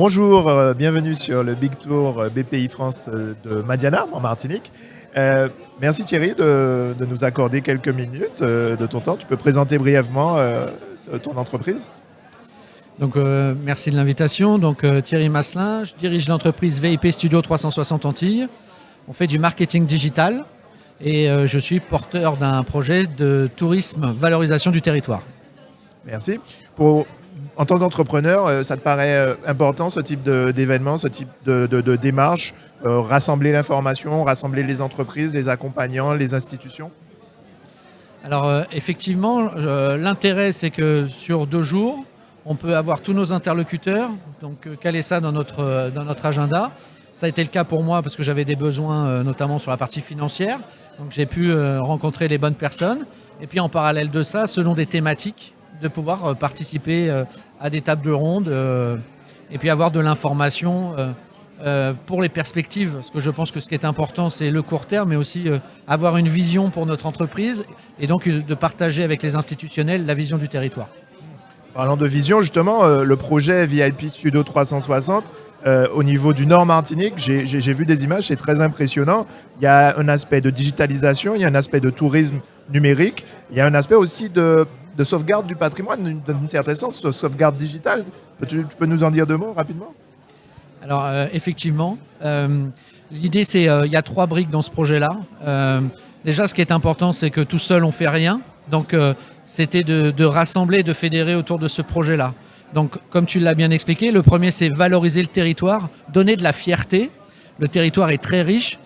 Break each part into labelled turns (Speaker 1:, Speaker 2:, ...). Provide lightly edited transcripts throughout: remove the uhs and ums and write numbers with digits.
Speaker 1: Bonjour, bienvenue sur le Big Tour BPI France de Madiana, en Martinique. Merci Thierry de nous accorder quelques minutes de ton temps. Tu peux présenter brièvement ton entreprise?
Speaker 2: Donc, merci de l'invitation. Donc, Thierry Masselin, je dirige l'entreprise VIP Studio 360 Antilles. On fait du marketing digital et je suis porteur d'un projet de tourisme valorisation du territoire.
Speaker 1: Merci. En tant qu'entrepreneur, ça te paraît important ce type d'événement, ce type de démarche, rassembler l'information, rassembler les entreprises, les accompagnants, les institutions?
Speaker 2: Alors, effectivement, l'intérêt, c'est que sur 2 jours, on peut avoir tous nos interlocuteurs, donc caler ça dans notre agenda. Ça a été le cas pour moi parce que j'avais des besoins, notamment sur la partie financière. Donc, j'ai pu rencontrer les bonnes personnes. Et puis, en parallèle de ça, selon des thématiques, de pouvoir participer à des tables rondes et puis avoir de l'information pour les perspectives. Parce que je pense que ce qui est important, c'est le court terme, mais aussi avoir une vision pour notre entreprise et donc de partager avec les institutionnels la vision du territoire.
Speaker 1: Parlant de vision, justement, le projet VIP Studio 360, au niveau du Nord Martinique, j'ai vu des images, c'est très impressionnant. Il y a un aspect de digitalisation, il y a un aspect de tourisme numérique, il y a un aspect aussi de sauvegarde du patrimoine, d'un certain sens, de sauvegarde digitale. Tu peux nous en dire 2 mots rapidement?
Speaker 2: Alors, effectivement, l'idée, c'est il y a 3 briques dans ce projet-là. Déjà, ce qui est important, c'est que tout seul, on ne fait rien. Donc, c'était de rassembler, de fédérer autour de ce projet-là. Donc, comme tu l'as bien expliqué, le premier, c'est valoriser le territoire, donner de la fierté. Le territoire est très riche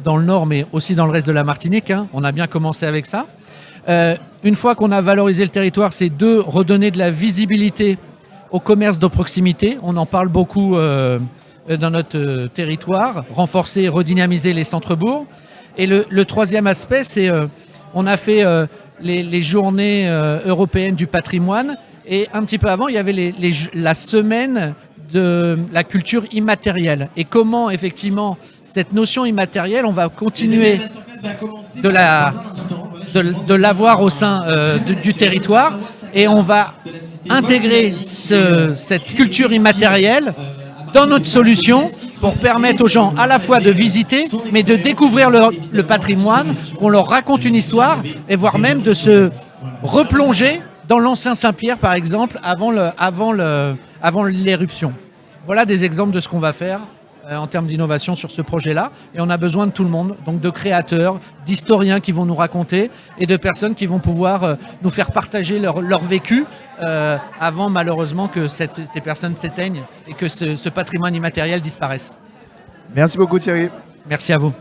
Speaker 2: dans le Nord, mais aussi dans le reste de la Martinique. On a bien commencé avec ça. Une fois qu'on a valorisé le territoire, c'est redonner de la visibilité au commerce de proximité. On en parle beaucoup dans notre territoire. Renforcer et redynamiser les centres-bourgs. Et le troisième aspect, c'est on a fait les journées européennes du patrimoine. Et un petit peu avant, il y avait la semaine de la culture immatérielle. Et comment, effectivement, cette notion immatérielle, on va continuer de l'avoir au sein du territoire. Et on va intégrer cette culture immatérielle dans notre solution pour permettre aux gens à la fois de visiter, mais de découvrir le patrimoine, qu'on leur raconte une histoire, et voire même de se replonger dans l'ancien Saint-Pierre, par exemple, avant l'éruption. Voilà des exemples de ce qu'on va faire en termes d'innovation sur ce projet-là. Et on a besoin de tout le monde, donc de créateurs, d'historiens qui vont nous raconter et de personnes qui vont pouvoir nous faire partager leur vécu avant, malheureusement, que ces personnes s'éteignent et que ce patrimoine immatériel disparaisse.
Speaker 1: Merci beaucoup Thierry.
Speaker 2: Merci à vous.